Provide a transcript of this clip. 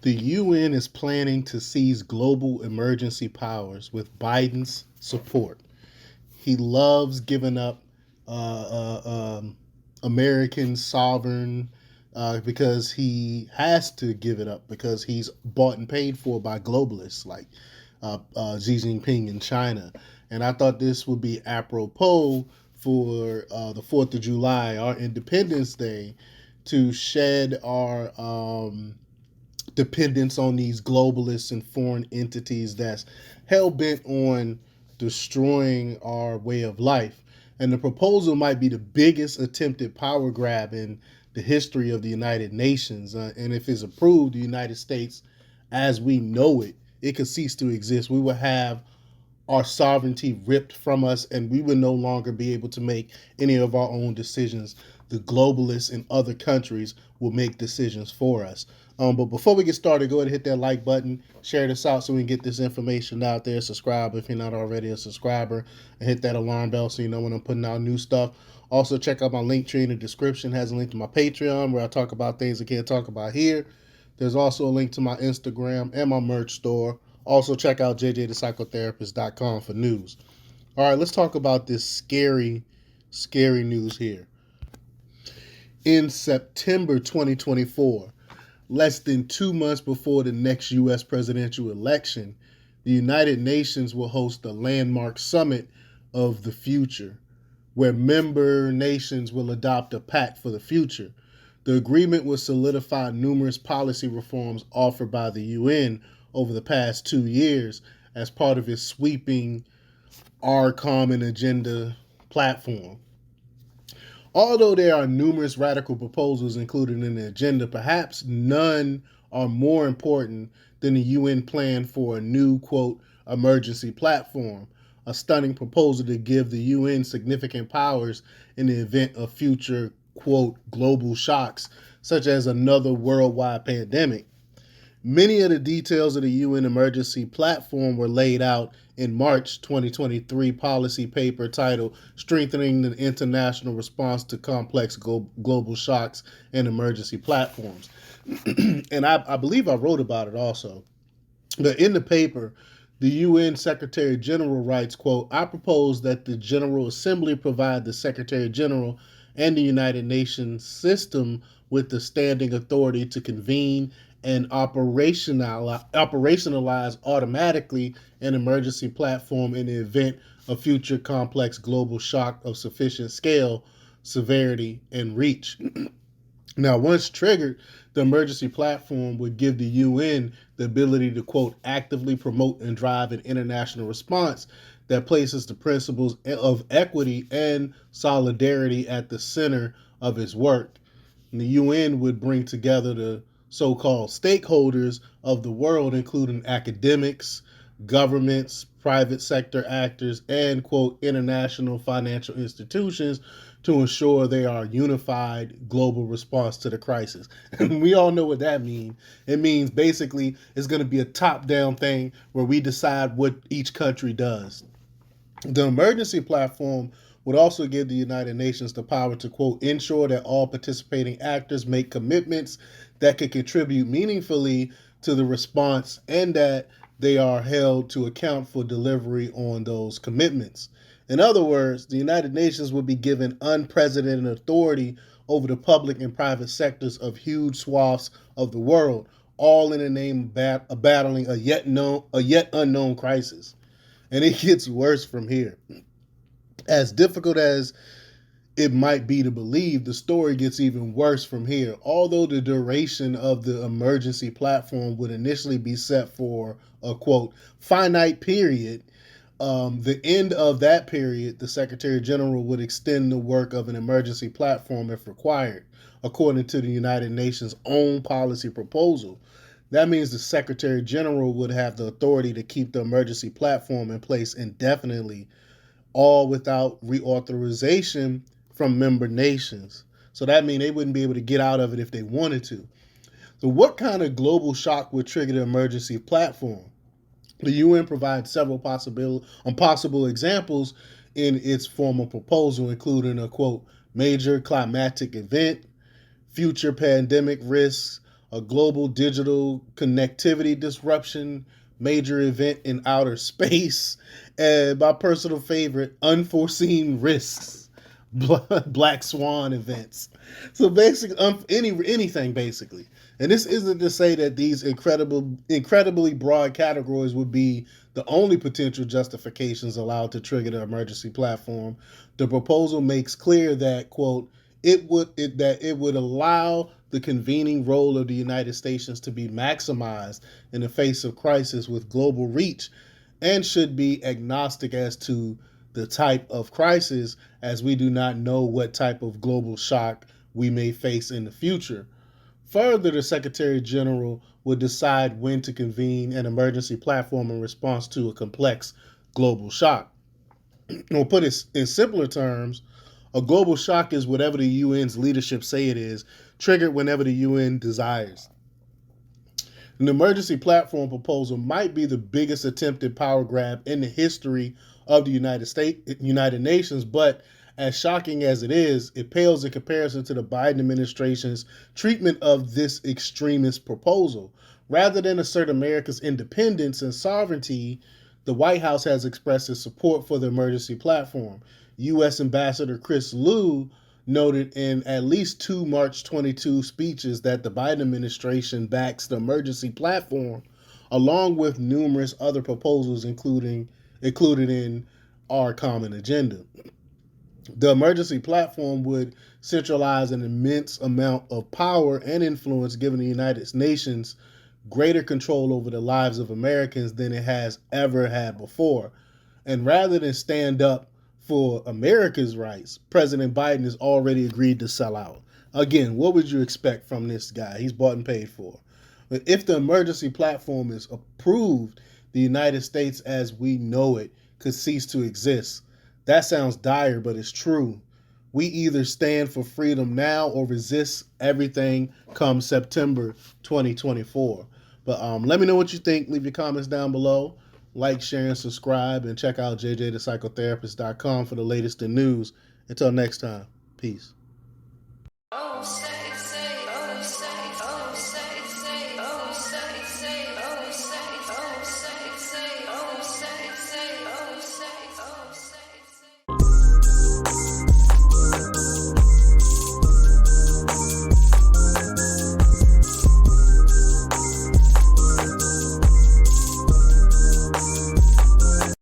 The UN is planning to seize global emergency powers with Biden's support. He loves giving up American sovereign because he has to give it up because he's bought and paid for by globalists like Xi Jinping in China. And I thought this would be apropos for the 4th of July, our Independence Day, to shed our dependence on these globalists and foreign entities that's hell bent on destroying our way of life. And the proposal might be the biggest attempted power grab in the history of the United Nations. And if it's approved, the United States, as we know it, it could cease to exist. We will have our sovereignty ripped from us, and we would no longer be able to make any of our own decisions. The globalists in other countries will make decisions for us. But before we get started, go ahead and hit that like button, share this out so we can get this information out there. Subscribe if you're not already a subscriber, and hit that alarm bell so you know when I'm putting out new stuff. Also, check out my link tree in the description. It has a link to my Patreon where I talk about things I can't talk about here. There's also a link to my Instagram and my merch store. Also, check out jjthepsychotherapist.com for news. All right, let's talk about this scary news here. In September 2024, less than 2 months before the next U.S. presidential election, the United Nations will host a landmark summit of the future, where member nations will adopt a pact for the future. The agreement will solidify numerous policy reforms offered by the UN over the past 2 years as part of its sweeping Our Common Agenda platform. Although there are numerous radical proposals included in the agenda, perhaps none are more important than the UN plan for a new, quote, emergency platform, a stunning proposal to give the UN significant powers in the event of future, quote, global shocks, such as another worldwide pandemic. Many of the details of the UN emergency platform were laid out in March 2023 policy paper titled Strengthening the International Response to Complex Global Shocks and Emergency Platforms. And I believe I wrote about it also. But in the paper, the UN Secretary General writes, quote, I propose that the General Assembly provide the Secretary General and the United Nations system with the standing authority to convene and operationalize automatically an emergency platform in the event of future complex global shock of sufficient scale, severity, and reach. Now, once triggered, the emergency platform would give the UN the ability to, quote, actively promote and drive an international response that places the principles of equity and solidarity at the center of its work. And the UN would bring together the so called stakeholders of the world, including academics, governments, private sector actors, and, quote, international financial institutions to ensure they are unified global response to the crisis. And we all know what that means. It means basically it's going to be a top down thing where we decide what each country does. The emergency platform would also give the United Nations the power to, quote, ensure that all participating actors make commitments that can contribute meaningfully to the response and that they are held to account for delivery on those commitments. In other words, the United Nations would be given unprecedented authority over the public and private sectors of huge swaths of the world, all in the name of battling a yet unknown crisis. And it gets worse from here. As difficult as it might be to believe, the story gets even worse from here. Although the duration of the emergency platform would initially be set for a, quote, finite period, the end of that period, the Secretary General would extend the work of an emergency platform if required, according to the United Nations' own policy proposal. That means the Secretary General would have the authority to keep the emergency platform in place indefinitely, all without reauthorization from member nations. So that means they wouldn't be able to get out of it if they wanted to. So, what kind of global shock would trigger the emergency platform? The UN provides several possible examples in its formal proposal, including a, quote, major climatic event, future pandemic risks, a global digital connectivity disruption, major event in outer space, and my personal favorite, unforeseen risks, black swan events. So basically, anything basically. And this isn't to say that these incredibly broad categories would be the only potential justifications allowed to trigger the emergency platform. The proposal makes clear that, quote, it would allow the convening role of the United States to be maximized in the face of crisis with global reach, and should be agnostic as to the type of crisis, as we do not know what type of global shock we may face in the future. Further, the Secretary General would decide when to convene an emergency platform in response to a complex global shock. Or put it in simpler terms, a global shock is whatever the UN's leadership say it is, triggered whenever the UN desires. An emergency platform proposal might be the biggest attempted power grab in the history of the United Nations, but as shocking as it is, it pales in comparison to the Biden administration's treatment of this extremist proposal. Rather than assert America's independence and sovereignty, the White House has expressed its support for the emergency platform. U.S. Ambassador Chris Lu noted in at least two March 22 speeches that the Biden administration backs the emergency platform, along with numerous other proposals included in our common agenda. The emergency platform would centralize an immense amount of power and influence, giving the United Nations greater control over the lives of Americans than it has ever had before. And rather than stand up for America's rights, President Biden has already agreed to sell out. Again, what would you expect from this guy? He's bought and paid for. But if the emergency platform is approved, the United States as we know it could cease to exist. That sounds dire, but it's true. We either stand for freedom now or resist everything come September 2024. But let me know what you think. Leave your comments down below. Like, share, and subscribe. And check out jjthepsychotherapist.com for the latest in news. Until next time, peace.